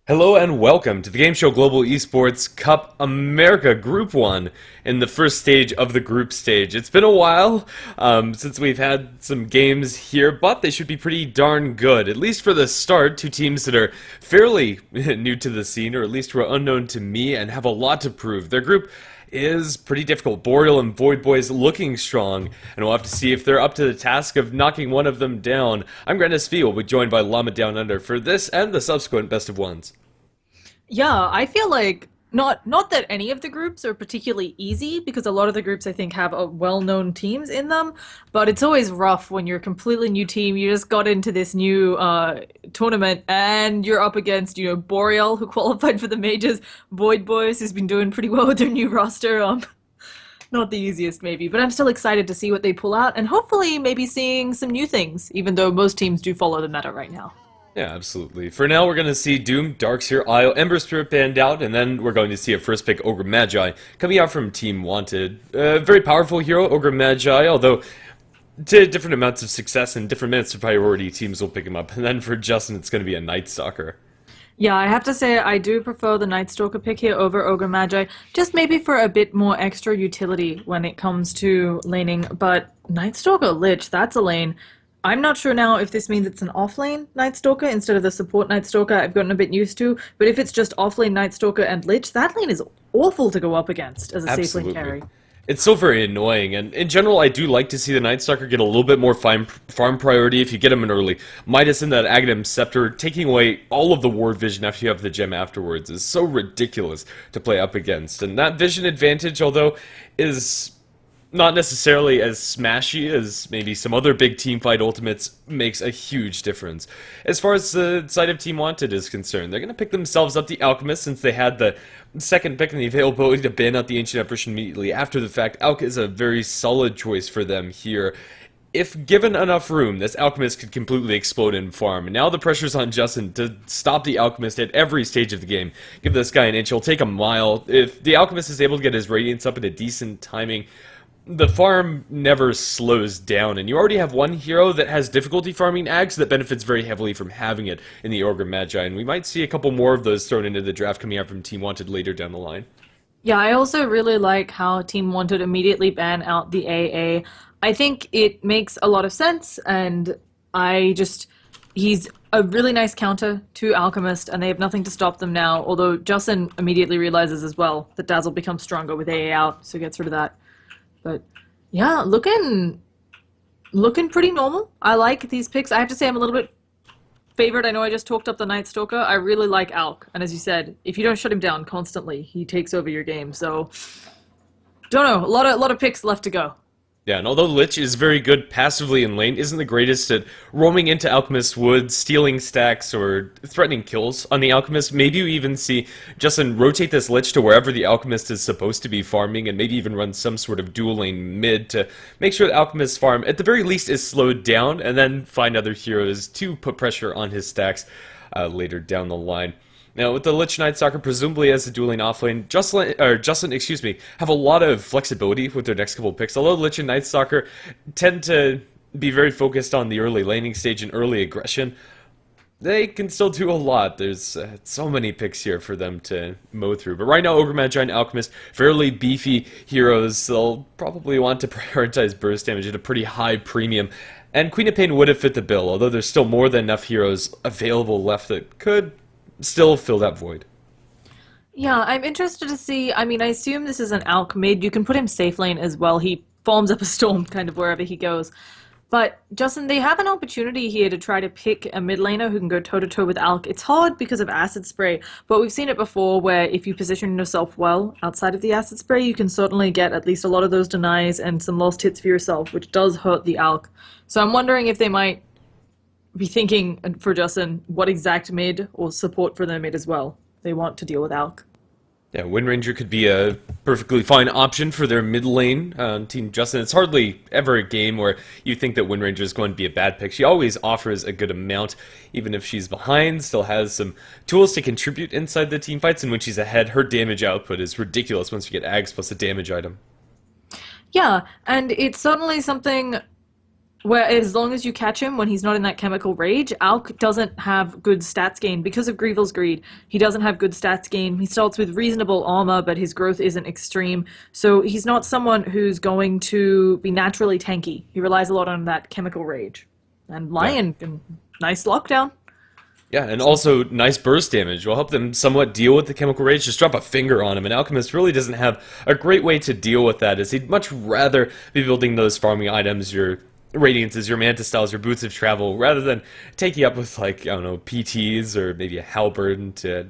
Hello and welcome to the GameShow Global Esports Cup America Group 1 in the first stage of the group stage. It's been a while since we've had some games here, but they should be pretty darn good, at least for the start. Two teams that are fairly new to the scene, or at least were unknown to me, and have a lot to prove. Their group is pretty difficult. Boreal and Void Boys looking strong, and we'll have to see if they're up to the task of knocking one of them down. I'm Grant SV, we'll be joined by Llama Down Under for this and the subsequent best of ones. Yeah, I feel like not that any of the groups are particularly easy because a lot of the groups I think have well-known teams in them, but it's always rough when you're a completely new team. You just got into this new tournament and you're up against, Boreal who qualified for the majors, Void Boys who's been doing pretty well with their new roster. Not the easiest maybe, but I'm still excited to see what they pull out and hopefully maybe seeing some new things, even though most teams do follow the meta right now. Yeah, absolutely. For now, we're going to see Doom, Darkseer, Isle, Ember Spirit banned out, and then we're going to see a first pick Ogre Magi coming out from Team Wanted. Very powerful hero, Ogre Magi, although to different amounts of success and different minutes of priority, teams will pick him up. And then for Justin, it's going to be a Night Stalker. Yeah, I have to say I do prefer the Night Stalker pick here over Ogre Magi, just maybe for a bit more extra utility when it comes to laning, but Night Stalker Lich, that's a lane. I'm not sure now if this means it's an off-lane Night Stalker instead of the support Night Stalker I've gotten a bit used to, but if it's just off-lane Night Stalker and Lich, that lane is awful to go up against as a safe lane carry. It's so very annoying, and in general, I do like to see the Night Stalker get a little bit more farm priority if you get him in early. Midas in that Aghanim Scepter, taking away all of the ward vision after you have the gem afterwards, is so ridiculous to play up against. And that vision advantage, although, is not necessarily as smashy as maybe some other big teamfight ultimates, makes a huge difference. As far as the side of Team Wanted is concerned, they're going to pick themselves up the Alchemist since they had the second pick and the availability to ban out the Ancient Apparition immediately after the fact. Alch is a very solid choice for them here. If given enough room, this Alchemist could completely explode in farm. And now the pressure's on Justin to stop the Alchemist at every stage of the game. Give this guy an inch, he'll take a mile. If the Alchemist is able to get his Radiance up at a decent timing, the farm never slows down, and you already have one hero that has difficulty farming Ags that benefits very heavily from having it in the Ogre Magi, and we might see a couple more of those thrown into the draft coming out from Team Wanted later down the line. Yeah, I also really like how Team Wanted immediately ban out the AA. I think it makes a lot of sense, and he's a really nice counter to Alchemist, and they have nothing to stop them now, although Justin immediately realizes as well that Dazzle becomes stronger with AA out, so gets rid of that. But yeah, looking pretty normal. I like these picks. I have to say I'm a little bit favored. I know I just talked up the Night Stalker. I really like Alch. And as you said, if you don't shut him down constantly, he takes over your game. So don't know. A lot of picks left to go. Yeah, and although Lich is very good passively in lane, isn't the greatest at roaming into Alchemist Wood, stealing stacks, or threatening kills on the Alchemist. Maybe you even see Justin rotate this Lich to wherever the Alchemist is supposed to be farming, and maybe even run some sort of dual lane mid to make sure the Alchemist's farm, at the very least, is slowed down, and then find other heroes to put pressure on his stacks later down the line. Now, with the Lich Night Stalker presumably as a dueling offlane, Justin, excuse me, have a lot of flexibility with their next couple of picks. Although Lich and Night Stalker tend to be very focused on the early laning stage and early aggression, they can still do a lot. There's so many picks here for them to mow through. But right now, Ogre Magi and Alchemist, fairly beefy heroes. They'll probably want to prioritize burst damage at a pretty high premium. And Queen of Pain would have fit the bill, although there's still more than enough heroes available left that could still fill that void. Yeah, I'm interested to see. I mean, I assume this is an Alch mid. You can put him safe lane as well. He farms up a storm kind of wherever he goes. But, Justin, they have an opportunity here to try to pick a mid laner who can go toe-to-toe with Alch. It's hard because of Acid Spray, but we've seen it before where if you position yourself well outside of the Acid Spray, you can certainly get at least a lot of those denies and some lost hits for yourself, which does hurt the Alch. So I'm wondering if they might be thinking for Justin what exact mid or support for their mid as well they want to deal with Alch. Yeah, Windranger could be a perfectly fine option for their mid lane Team Justin. It's hardly ever a game where you think that Windranger is going to be a bad pick. She always offers a good amount, even if she's behind, still has some tools to contribute inside the team fights, and when she's ahead, her damage output is ridiculous once you get Ags plus a damage item. Yeah, and it's certainly something Where as long as you catch him when he's not in that chemical rage, Alk doesn't have good stats gain because of Grievel's greed. He doesn't have good stats gain. He starts with reasonable armor, but his growth isn't extreme. So he's not someone who's going to be naturally tanky. He relies a lot on that chemical rage. And Yeah. Lion, nice lockdown. Yeah, and also nice burst damage will help them somewhat deal with the chemical rage. Just drop a finger on him, and Alchemist really doesn't have a great way to deal with that, as he'd much rather be building those farming items, your Radiances, your Manta Styles, your Boots of Travel, rather than taking up with, like, I don't know, PTs or maybe a Halberd to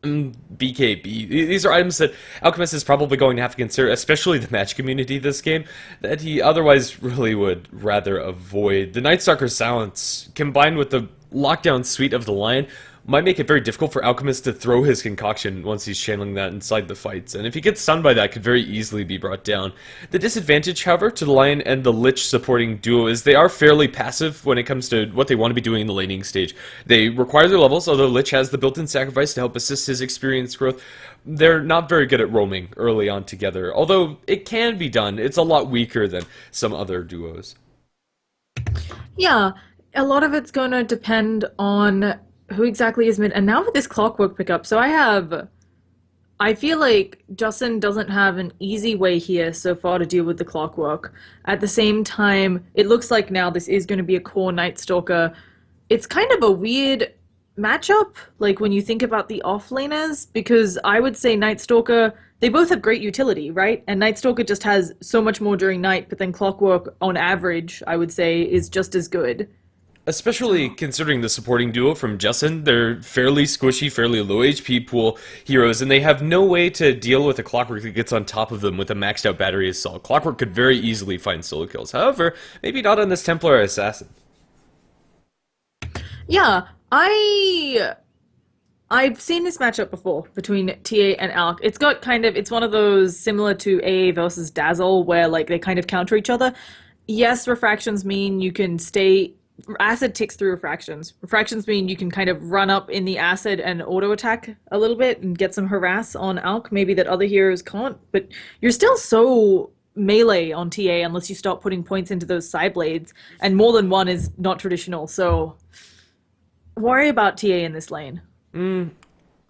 BKB. These are items that Alchemist is probably going to have to consider, especially the match community this game, that he otherwise really would rather avoid. The Nightstalker Silence, combined with the lockdown suite of the Lion, might make it very difficult for Alchemist to throw his concoction once he's channeling that inside the fights, and if he gets stunned by that, could very easily be brought down. The disadvantage, however, to the Lion and the Lich supporting duo is they are fairly passive when it comes to what they want to be doing in the laning stage. They require their levels, although Lich has the built-in sacrifice to help assist his experience growth. They're not very good at roaming early on together, although it can be done. It's a lot weaker than some other duos. Yeah, a lot of it's going to depend on who exactly is mid. And now with this clockwork pickup, I feel like Justin doesn't have an easy way here so far to deal with the clockwork. At the same time, it looks like now this is going to be a core Night Stalker. It's kind of a weird matchup, like when you think about the offlaners, because I would say Night Stalker, they both have great utility, right? And Night Stalker just has so much more during night, but then Clockwork, on average, I would say, is just as good. Especially considering the supporting duo from Justin, they're fairly squishy, fairly low HP pool heroes, and they have no way to deal with a Clockwork that gets on top of them with a maxed out battery assault. Clockwork could very easily find solo kills. However, maybe not on this Templar Assassin. Yeah, I've seen this matchup before between TA and Alk. It's one of those similar to AA versus Dazzle where like they kind of counter each other. Yes, refractions mean you can stay acid ticks through refractions. Refractions mean you can kind of run up in the acid and auto attack a little bit and get some harass on Alk, maybe that other heroes can't, but you're still so melee on TA unless you start putting points into those side blades, and more than one is not traditional, so worry about TA in this lane.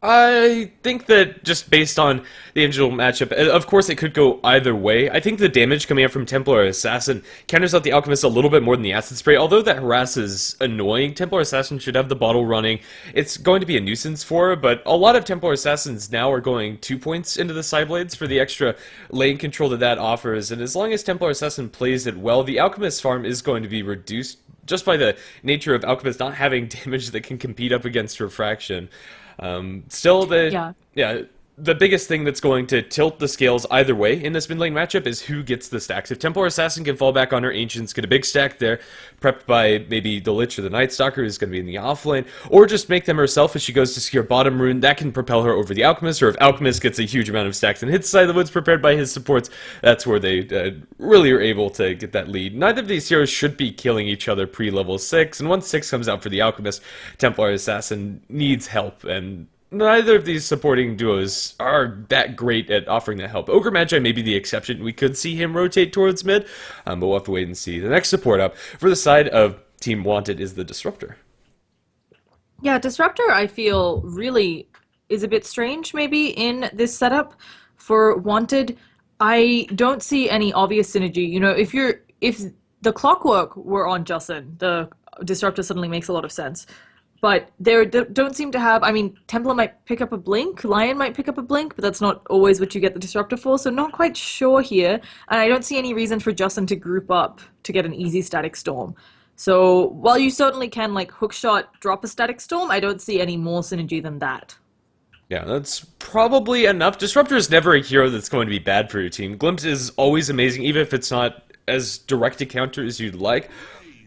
I think that just based on the individual matchup, of course it could go either way. I think the damage coming out from Templar Assassin counters out the Alchemist a little bit more than the Acid Spray. Although that harass is annoying, Templar Assassin should have the bottle running. It's going to be a nuisance for her, but a lot of Templar Assassins now are going 2 points into the Sideblades for the extra lane control that offers, and as long as Templar Assassin plays it well, the Alchemist farm is going to be reduced just by the nature of Alchemist not having damage that can compete up against Refraction. Still, Yeah. yeah, the biggest thing that's going to tilt the scales either way in this mid lane matchup is who gets the stacks. If Templar Assassin can fall back on her Ancients, get a big stack there, prepped by maybe the Lich or the Night Stalker who's going to be in the off lane, or just make them herself as she goes to secure bottom rune, that can propel her over the Alchemist, or if Alchemist gets a huge amount of stacks and hits the side of the woods prepared by his supports, that's where they really are able to get that lead. Neither of these heroes should be killing each other pre-level 6, and once 6 comes out for the Alchemist, Templar Assassin needs help, and neither of these supporting duos are that great at offering that help. Ogre Magi may be the exception. We could see him rotate towards mid, but we'll have to wait and see. The next support up for the side of Team Wanted is the Disruptor. Yeah, Disruptor, I feel, really is a bit strange maybe in this setup for Wanted. I don't see any obvious synergy. You know, if the Clockwork were on Justin, the Disruptor suddenly makes a lot of sense. But they don't seem to have. I mean, Templar might pick up a blink, Lion might pick up a blink, but that's not always what you get the Disruptor for. So not quite sure here, and I don't see any reason for Justin to group up to get an easy Static Storm. So while you certainly can like hookshot drop a Static Storm, I don't see any more synergy than that. Yeah, that's probably enough. Disruptor is never a hero that's going to be bad for your team. Glimpse is always amazing, even if it's not as direct a counter as you'd like.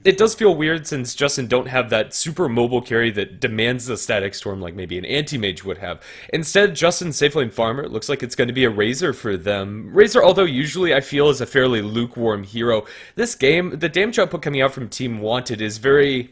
It does feel weird since Justin don't have that super mobile carry that demands the Static Storm like maybe an Anti-Mage would have. Instead, Justin's safe lane farmer looks like it's going to be a Razor for them. Razor, although usually I feel is a fairly lukewarm hero, this game, the damage output coming out from Team Wanted is very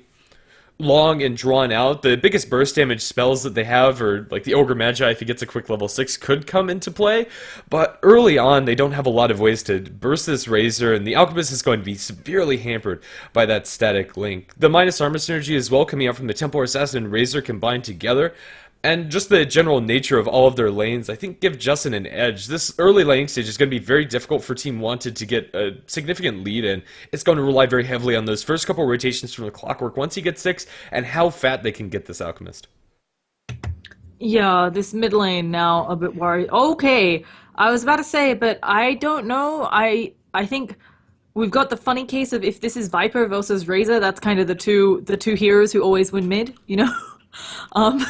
long and drawn out. The biggest burst damage spells that they have, or like the Ogre Magi if he gets a quick level 6, could come into play, but early on, they don't have a lot of ways to burst this Razor, and the Alchemist is going to be severely hampered by that static link. The minus armor synergy as well coming out from the Templar Assassin and Razor combined together, and just the general nature of all of their lanes, I think give Justin an edge. This early laning stage is going to be very difficult for Team Wanted to get a significant lead in. It's going to rely very heavily on those first couple rotations from the Clockwork once he gets 6, and how fat they can get this Alchemist. Yeah, this mid lane now a bit worried. Okay, I was about to say, but I don't know. I think we've got the funny case of if this is Viper versus Razor, that's kind of the two heroes who always win mid, you know? Um,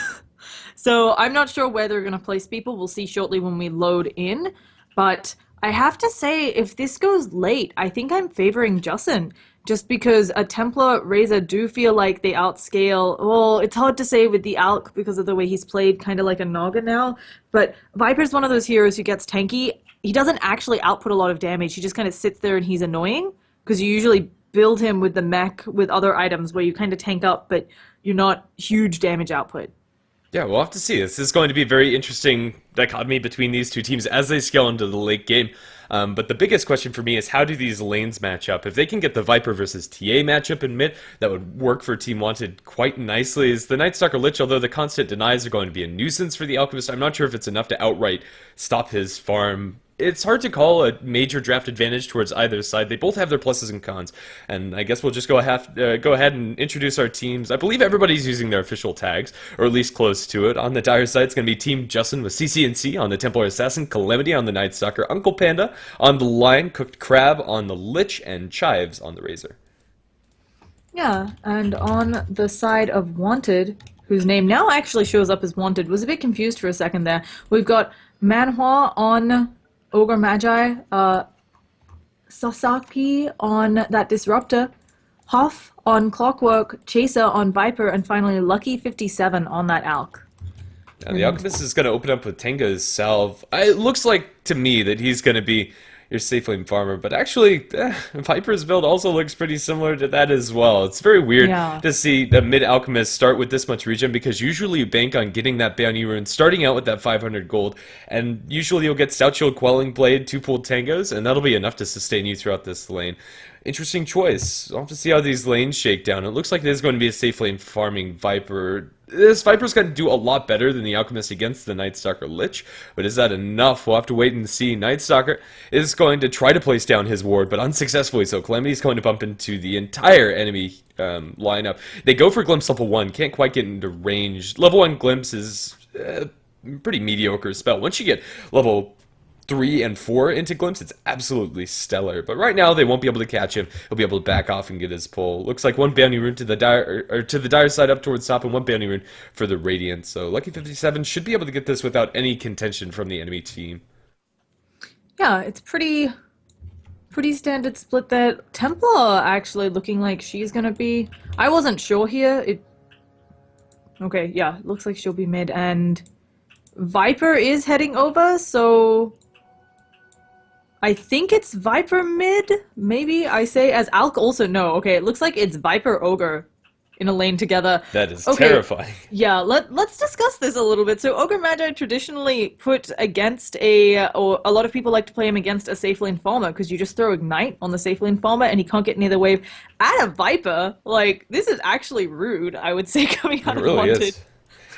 so I'm not sure where they're going to place people. We'll see shortly when we load in. But I have to say, if this goes late, I think I'm favoring Jussin. Just because a Templar Razor do feel like they outscale. Well, it's hard to say with the Alk because of the way he's played, kind of like a Naga now. But Viper's one of those heroes who gets tanky. He doesn't actually output a lot of damage. He just kind of sits there and he's annoying. Because you usually build him with the mech with other items where you kind of tank up, but you're not huge damage output. Yeah, we'll have to see. This is going to be a very interesting dichotomy between these two teams as they scale into the late game. But the biggest question for me is how do these lanes match up? If they can get the Viper versus TA matchup in mid, that would work for Team Wanted quite nicely. As the Nightstalker Lich, although the constant denies are going to be a nuisance for the Alchemist, I'm not sure if it's enough to outright stop his farm. It's hard to call a major draft advantage towards either side. They both have their pluses and cons, and I guess we'll just go ahead and introduce our teams. I believe everybody's using their official tags, or at least close to it. On the Dire side, it's going to be Team Justin with CCNC on the Templar Assassin, Calamity on the Night Stalker, Uncle Panda on the Lion, Cooked Crab on the Lich, and Chives on the Razor. Yeah, and on the side of Wanted, whose name now actually shows up as Wanted, was a bit confused for a second there. We've got Manhua on Ogre Magi, Sasaki on that Disruptor, Huff on Clockwork, Chaser on Viper, and finally Lucky 57 on that Alk. Now, the Alchemist is going to open up with Tenga's Salve. It looks like to me that he's going to be your safe lane farmer, but actually, Viper's build also looks pretty similar to that as well. It's very weird to see the mid Alchemist start with this much regen because usually you bank on getting that bounty rune, starting out with that 500 gold, and usually you'll get Stout Shield, Quelling Blade, 2 pulled Tangos, and that'll be enough to sustain you throughout this lane. Interesting choice. I'll have to see how these lanes shake down. It looks like it is going to be a safe lane farming Viper. This Viper's going to do a lot better than the Alchemist against the Nightstalker Lich, but is that enough? We'll have to wait and see. Nightstalker is going to try to place down his ward, but unsuccessfully so. Calamity's going to bump into the entire enemy lineup. They go for Glimpse level 1, can't quite get into range. Level 1 Glimpse is pretty mediocre spell. Once you get level 3 and 4 into Glimpse, it's absolutely stellar. But right now, they won't be able to catch him. He'll be able to back off and get his pull. Looks like one bounty rune to the dire side up towards top, and one bounty rune for the Radiant. So Lucky 57 should be able to get this without any contention from the enemy team. Yeah, it's pretty standard split there. Templar actually looking like she's gonna be. I wasn't sure here. Okay, yeah, looks like she'll be mid, and Viper is heading over, so I think it's Viper mid, maybe I say, as Alk also no. Okay, it looks like it's Viper Ogre in a lane together. That is terrifying. Yeah, let's discuss this a little bit. So Ogre Magi traditionally put against or a lot of people like to play him against a safe lane farmer because you just throw Ignite on the safe lane farmer and he can't get near the wave. At a Viper, like, this is actually rude, I would say, coming out of Wanted. Is.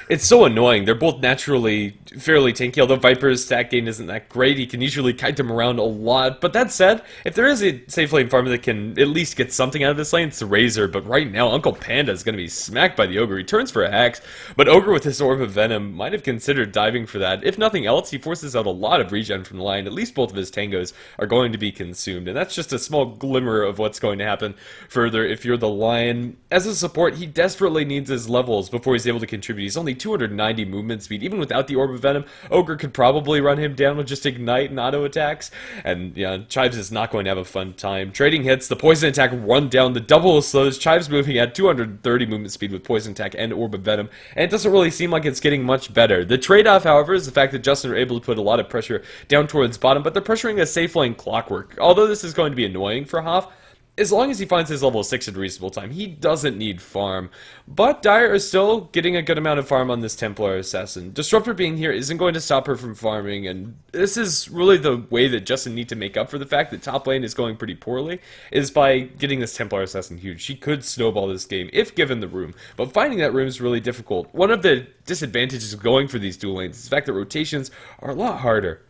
It's so annoying. They're both naturally fairly tanky, although Viper's stat gain isn't that great. He can usually kite them around a lot. But that said, if there is a safe lane farmer that can at least get something out of this lane, it's the Razor. But right now, Uncle Panda is going to be smacked by the Ogre. He turns for a Hex, but Ogre with his Orb of Venom might have considered diving for that. If nothing else, he forces out a lot of regen from the line. At least both of his Tangos are going to be consumed. And that's just a small glimmer of what's going to happen further if you're the Lion. As a support, he desperately needs his levels before he's able to contribute. He's only 290 movement speed. Even without the Orb of Venom, Ogre could probably run him down with just Ignite and auto attacks. And yeah, Chives is not going to have a fun time. Trading hits, the poison attack run down, the double slows. Chives moving at 230 movement speed with poison attack and Orb of Venom, and it doesn't really seem like it's getting much better. The trade-off, however, is the fact that Justin are able to put a lot of pressure down towards bottom, but they're pressuring a safe lane Clockwork. Although this is going to be annoying for Hoff, as long as he finds his level 6 in reasonable time, he doesn't need farm. But Dire is still getting a good amount of farm on this Templar Assassin. Disruptor being here isn't going to stop her from farming, and this is really the way that Justin needs to make up for the fact that top lane is going pretty poorly, is by getting this Templar Assassin huge. She could snowball this game if given the room, but finding that room is really difficult. One of the disadvantages of going for these dual lanes is the fact that rotations are a lot harder.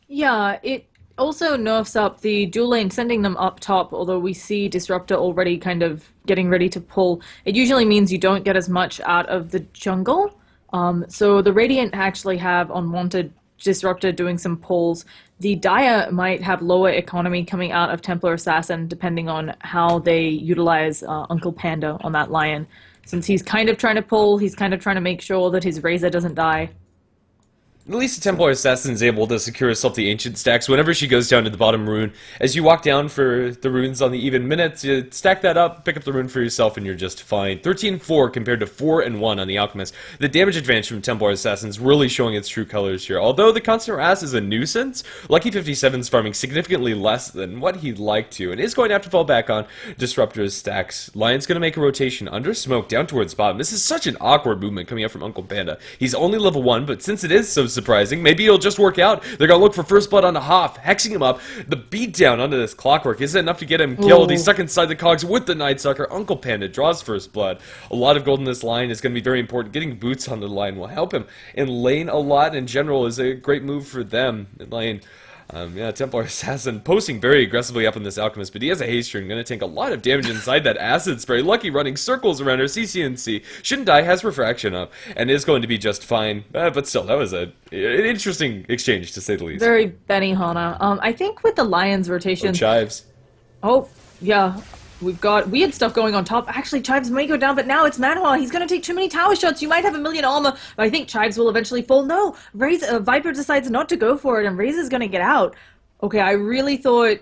Yeah, it also nerfs up the dual lane, sending them up top, although we see Disruptor already kind of getting ready to pull. It usually means you don't get as much out of the jungle. So the Radiant actually have unwanted Disruptor doing some pulls. The Dire might have lower economy coming out of Templar Assassin, depending on how they utilize Uncle Panda on that Lion. Since he's kind of trying to pull, he's kind of trying to make sure that his Razor doesn't die. At least the Templar Assassin is able to secure herself the Ancient stacks whenever she goes down to the bottom rune. As you walk down for the runes on the even minutes, you stack that up, pick up the rune for yourself, and you're just fine. 13-4 compared to 4-1 on the Alchemist. The damage advantage from Templar Assassin is really showing its true colors here. Although the constant harass is a nuisance, Lucky 57's farming significantly less than what he'd like to, and is going to have to fall back on Disruptor's stacks. Lion's going to make a rotation under smoke down towards bottom. This is such an awkward movement coming up from Uncle Panda. He's only level 1, but since it is so surprising, maybe it'll just work out. They're gonna look for first blood on the Hoff, hexing him up. The beatdown onto this Clockwork isn't enough to get him killed. He's stuck inside the cogs with the Night Stalker. Uncle Panda draws first blood. A lot of gold in this line is going to be very important. Getting boots on the line will help him. In lane a lot in general is a great move for them in lane. Yeah, Templar Assassin posting very aggressively up on this Alchemist, but he has a haste rune, going to take a lot of damage inside that Acid Spray. Lucky running circles around her CCNC. Shouldn't die, has Refraction up, and is going to be just fine. But still, that was an interesting exchange, to say the least. Very Benihana. I think with the Lions rotation... Chives. Oh, yeah. We've got weird stuff going on top. Actually, Chives may go down, but now it's Manhwa. He's going to take too many tower shots. You might have a million armor, but I think Chives will eventually fall. No, Viper decides not to go for it, and Razor's going to get out. Okay, I really thought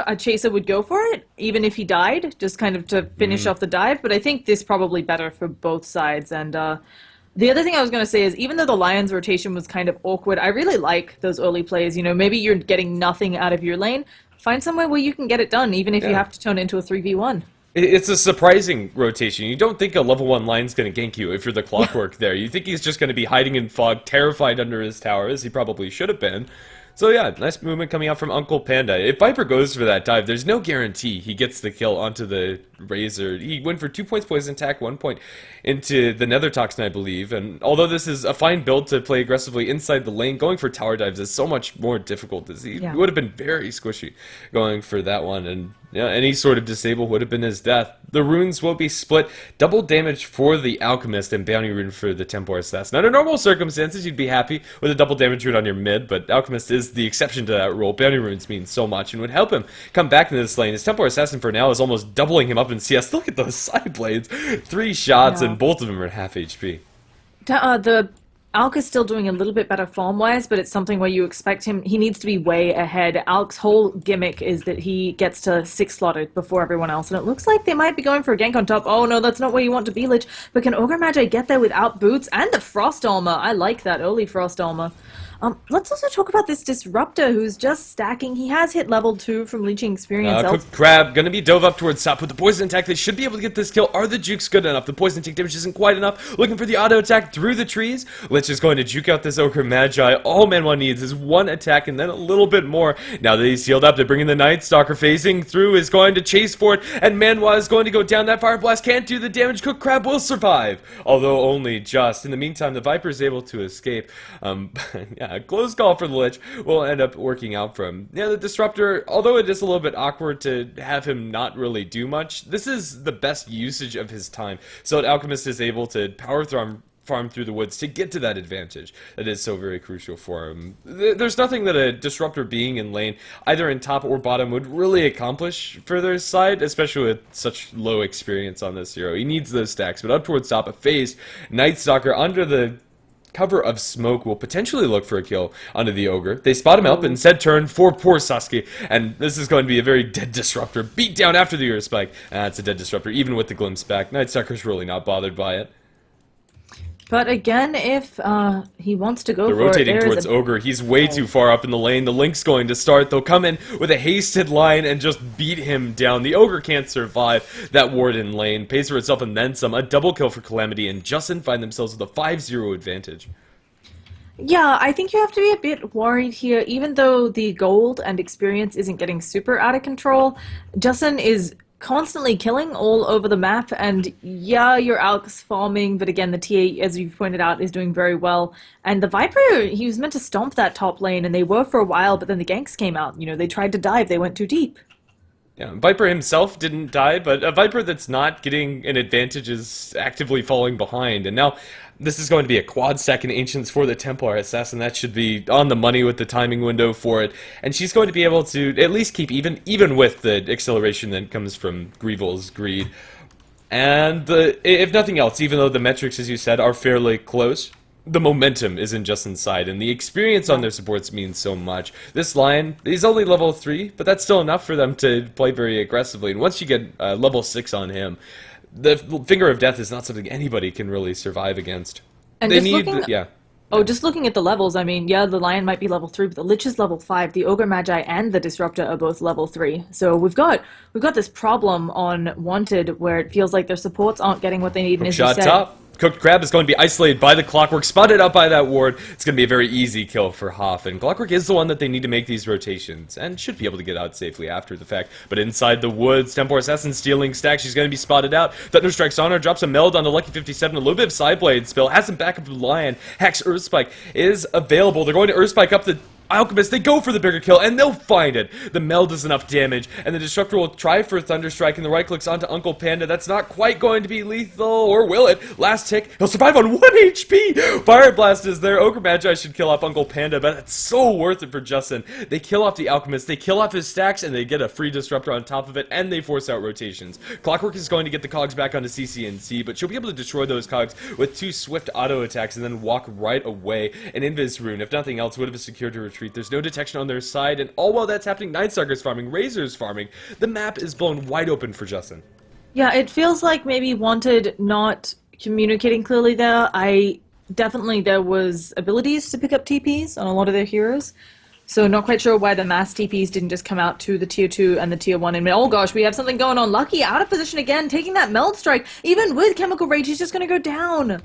a Chaser would go for it, even if he died, just kind of to finish off the dive, but I think this probably better for both sides. And the other thing I was going to say is, even though the Lions rotation was kind of awkward, I really like those early plays. You know, maybe you're getting nothing out of your lane. Find somewhere where you can get it done, even if you have to turn it into a 3v1. It's a surprising rotation. You don't think a level 1 line's going to gank you if you're the Clockwork there. You think he's just going to be hiding in fog, terrified under his tower, as he probably should have been. So yeah, nice movement coming out from Uncle Panda. If Viper goes for that dive, there's no guarantee he gets the kill onto the Razor. He went for 2 points poison attack, 1 point into the Nether Toxin, I believe. And although this is a fine build to play aggressively inside the lane, going for tower dives is so much more difficult. He would have been very squishy going for that one. And yeah, any sort of disable would have been his death. The runes will be split. Double damage for the Alchemist and bounty rune for the Templar Assassin. Under normal circumstances, you'd be happy with a double damage rune on your mid, but Alchemist is the exception to that rule. Bounty runes mean so much and would help him come back into this lane. His Templar Assassin for now is almost doubling him up in CS. Look at those side blades. 3 shots and both of them are at half HP. The Alk is still doing a little bit better farm-wise, but it's something where you expect him... He needs to be way ahead. Alk's whole gimmick is that he gets to 6-slotted before everyone else, and it looks like they might be going for a gank on top. Oh no, that's not where you want to be, Lich. But can Ogre Magi get there without boots and the Frost Armor? I like that early Frost Armor. Let's also talk about this Disruptor who's just stacking. He has hit level 2 from Leeching Experience. Cooked Crab, gonna be dove up towards top with the poison attack. They should be able to get this kill. Are the jukes good enough? The poison take damage isn't quite enough. Looking for the auto attack through the trees. Lich is going to juke out this Ogre Magi. All Manwa needs is 1 attack and then a little bit more. Now that he's healed up, they're bringing the Night Stalker. Phasing through is going to chase for it, and Manwa is going to go down. That Fire Blast can't do the damage. Cooked Crab will survive, although only just. In the meantime, the Viper is able to escape. Yeah, close call for the Lich will end up working out for him. Yeah, the Disruptor, although it is a little bit awkward to have him not really do much, this is the best usage of his time. So that Alchemist is able to power farm through the woods to get to that advantage that is so very crucial for him. There's nothing that a Disruptor being in lane, either in top or bottom, would really accomplish for their side, especially with such low experience on this hero. He needs those stacks, but up towards top, a phased Night Stalker under the cover of smoke will potentially look for a kill onto the Ogre. They spot him up and said turn for poor Sasuke, and this is going to be a very dead Disruptor. Beat down after the Ear Spike. It's a dead Disruptor, even with the glimpse back. Night Stalker's really not bothered by it. But again, if he wants to go They're for it, rotating there is towards a Ogre. He's way too far up in the lane. The Link's going to start. They'll come in with a hasted line and just beat him down. The Ogre can't survive that ward in lane. Pays for itself and then some. A double kill for Calamity, and Justin find themselves with a 5-0 advantage. Yeah, I think you have to be a bit worried here, even though the gold and experience isn't getting super out of control. Justin is constantly killing all over the map, and yeah, your Alk's farming, but again, the TA, as you've pointed out, is doing very well. And the Viper, he was meant to stomp that top lane, and they were for a while, but then the ganks came out. You know, they tried to dive, they went too deep. Yeah, Viper himself didn't die, but a Viper that's not getting an advantage is actively falling behind. And now this is going to be a quad stack in Ancients for the Templar Assassin. That should be on the money with the timing window for it. And she's going to be able to at least keep even with the acceleration that comes from Grievel's Greed. And if nothing else, even though the metrics, as you said, are fairly close, the momentum is in Justin's side, and the experience on their supports means so much. This Lion, he's only level 3, but that's still enough for them to play very aggressively. And once you get level 6 on him, the Finger of Death is not something anybody can really survive against. And They just need, looking, yeah. oh, just looking at the levels, I mean, yeah, the Lion might be level 3, but the Lich is level 5. The Ogre Magi and the Disruptor are both level 3. So we've got this problem on Wanted where it feels like their supports aren't getting what they need. And as you Shot said, top. Cooked Crab is going to be isolated by the Clockwork, spotted out by that ward. It's going to be a very easy kill for Hoff, and Clockwork is the one that they need to make these rotations, and should be able to get out safely after the fact. But inside the woods, Templar Assassin stealing stack, she's going to be spotted out. Thunderstrike's on her, drops a meld on the Lucky 57, a little bit of Sideblade spill, has some backup of the Lion. Hex Earthspike is available. They're going to Earthspike up the Alchemist, they go for the bigger kill, and they'll find it. The meld does enough damage, and the Disruptor will try for Thunderstrike, and the right clicks onto Uncle Panda. That's not quite going to be lethal, or will it? Last tick, he'll survive on 1 HP! Fire Blast is there. Ogre Magi should kill off Uncle Panda, but it's so worth it for Justin. They kill off the Alchemist, they kill off his stacks, and they get a free Disruptor on top of it, and they force out rotations. Clockwork is going to get the cogs back onto CCNC, but she'll be able to destroy those cogs with 2 swift auto attacks, and then walk right away. An Invis Rune, if nothing else, would have secured her retreat. There's no detection on their side, and all while that's happening, Nightstalker's farming, Razor's farming. The map is blown wide open for Justin. yeah, it feels like maybe Wanted not communicating clearly there. There was abilities to pick up TPs on a lot of their heroes. So not quite sure why the mass TPs didn't just come out to the tier 2 and the tier 1. And oh gosh, we have something going on. Lucky out of position again, taking that meld strike. Even with Chemical Rage, he's just going to go down.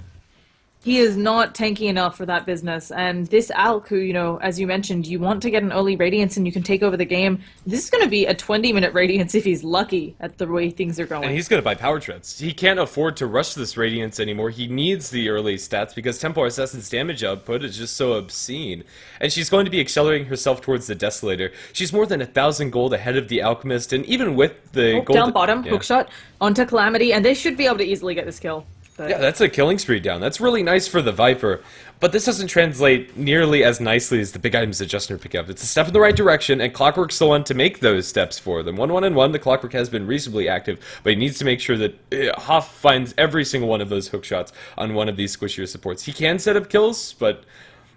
He is not tanky enough for that business. And this Alk, who, you know, as you mentioned, you want to get an early Radiance and you can take over the game. This is going to be a 20-minute Radiance if he's lucky at the way things are going. And he's going to buy Power Treads. He can't afford to rush this Radiance anymore. He needs the early stats because Templar Assassin's damage output is just so obscene. And she's going to be accelerating herself towards the Desolator. She's more than 1,000 gold ahead of the Alchemist, and even with the gold... Down bottom, hookshot onto Calamity, and they should be able to easily get this kill. But Yeah, that's a killing spree down. That's really nice for the Viper, but this doesn't translate nearly as nicely as the big items that Justin pick up. It's a step in the right direction, and Clockwork's the one to make those steps for them. 1-1-1, the Clockwork has been reasonably active, but he needs to make sure that Hoff finds every single one of those hook shots on one of these squishier supports. He can set up kills, but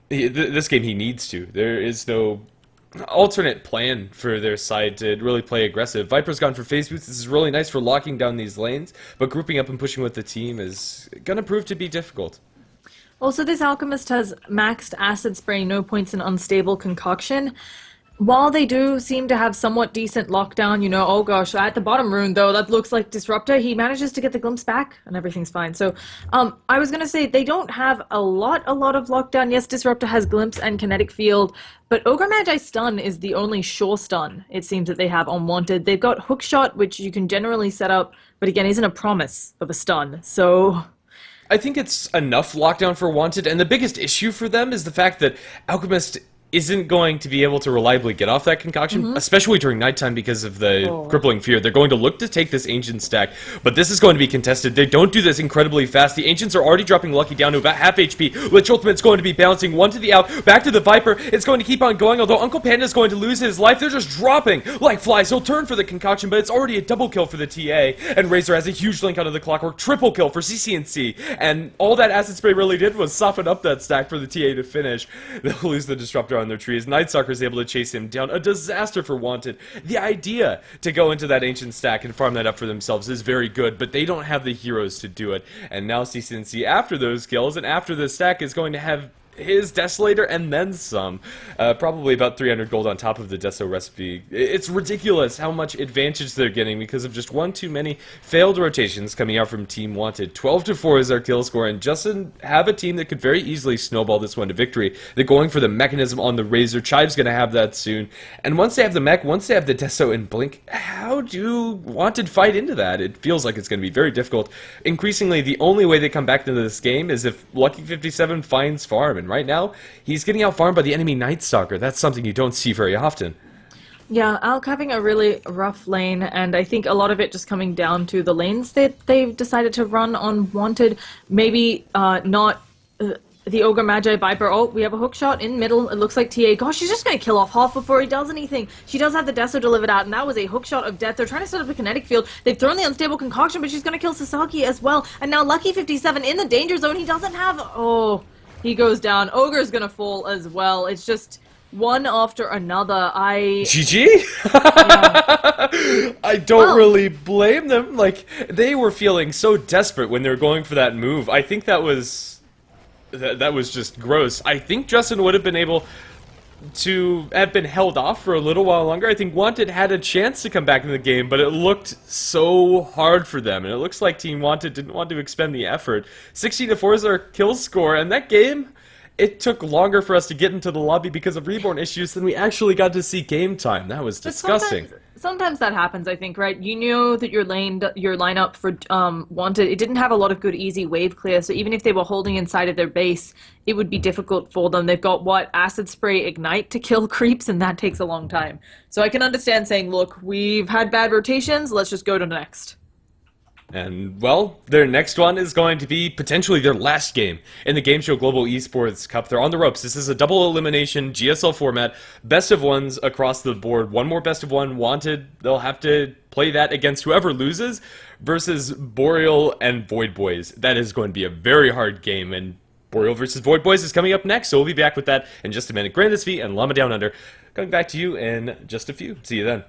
this game he needs to. There is no alternate plan for their side to really play aggressive. Viper's gone for phase boots. This is really nice for locking down these lanes, but grouping up and pushing with the team is gonna prove to be difficult. also, this Alchemist has maxed Acid Spray, no points in Unstable Concoction. While they do seem to have somewhat decent lockdown, you know, oh gosh, at the bottom rune though, that looks like Disruptor. He manages to get the glimpse back and everything's fine. So, I was gonna say they don't have a lot of lockdown. Yes, Disruptor has glimpse and kinetic field, but Ogre Magi stun is the only sure stun it seems that they have on Wanted. They've got Hookshot, which you can generally set up, but again, isn't a promise of a stun. So I think it's enough lockdown for Wanted, and the biggest issue for them is the fact that Alchemist isn't going to be able to reliably get off that concoction, especially during nighttime because of the crippling fear. They're going to look to take this Ancient stack, but this is going to be contested. They don't do this incredibly fast. The Ancients are already dropping Lucky down to about half HP. Lich Ultimate's going to be bouncing one to the out, back to the Viper. It's going to keep on going, although Uncle Panda's going to lose his life. They're just dropping like flies. He'll turn for the concoction, but it's already a double kill for the TA, and Razor has a huge link onto the Clockwork, triple kill for CCNC, and all that Acid Spray really did was soften up that stack for the TA to finish. They'll lose the Disruptor around their trees. Nightstalker is able to chase him down. A disaster for Wanted. The idea to go into that ancient stack and farm that up for themselves is very good, but they don't have the heroes to do it. And now CCNC, after those kills and after the stack, is going to have his Desolator and then some. Probably about 300 gold on top of the Deso recipe. It's ridiculous how much advantage they're getting because of just one too many failed rotations coming out from Team Wanted. 12-4 is their kill score, and Justin have a team that could very easily snowball this one to victory. They're going for the mechanism on the Razor. Chive's going to have that soon. And once they have the mech, once they have the Deso and Blink, how do Wanted fight into that? It feels like it's going to be very difficult. Increasingly, the only way they come back into this game is if Lucky57 finds farm, and right now, he's getting out-farmed by the enemy Nightstalker. That's something you don't see very often. Yeah, Alk having a really rough lane, and I think a lot of it just coming down to the lanes that they've decided to run on Wanted. Maybe not the Ogre Magi Viper. Oh, we have a hook shot in middle. It looks like TA. Gosh, she's just going to kill off Hoff before he does anything. She does have the Deso delivered out, and that was a hook shot of death. They're trying to set up a kinetic field. They've thrown the Unstable Concoction, but she's going to kill Sasaki as well. And now Lucky57 in the danger zone. He doesn't have... Oh... He goes down. Ogre's gonna fall as well. It's just one after another. GG? Yeah. I don't really blame them. Like, they were feeling so desperate when they were going for that move. I think that was just gross. I think Justin would have been able to have been held off for a little while longer. I think Wanted had a chance to come back in the game, but it looked so hard for them, and it looks like Team Wanted didn't want to expend the effort. 16-4 is our kill score, and that game, it took longer for us to get into the lobby because of Reborn issues than we actually got to see game time. That was disgusting. Sometimes that happens, I think, right? You knew that your lineup for Wanted, it didn't have a lot of good, easy wave clear, so even if they were holding inside of their base, it would be difficult for them. They've got, what, Acid Spray Ignite to kill creeps, and that takes a long time. So I can understand saying, look, we've had bad rotations, let's just go to next. And, well, their next one is going to be potentially their last game in the GameShow Global Esports Cup. They're on the ropes. This is a double elimination GSL format, best of ones across the board. One more best of one Wanted. They'll have to play that against whoever loses versus Boreal and Void Boys. That is going to be a very hard game, and Boreal versus Void Boys is coming up next, so we'll be back with that in just a minute. Grandis V and Llama Down Under coming back to you in just a few. See you then.